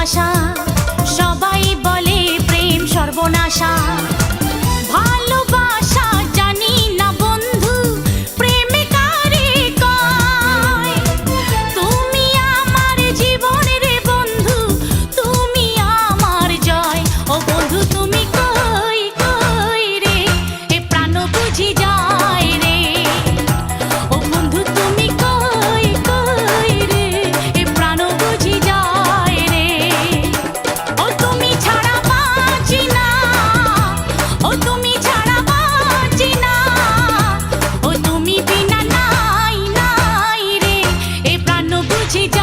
ভালোবাসা, সবাই বলে প্রেম সর্বনাশা। ভালোবাসা জানি না বন্ধু, প্রেমে কারে কয়। তুমি আমার জীবন রে বন্ধু, তুমি আমার জয়। ও বন্ধু তুমি কই কই রে, এ প্রাণ বুঝি যায় রে। ও বন্ধু তুমি কই কই রে, এ প্রাণ বুঝি যায় রে। ও তুমি ছাড়া বাঁচি না, ও তুমি ছাড়া বাঁচি না, ও তুমি বিনা নাই নাই রে, এ প্রাণ বুঝি যায়।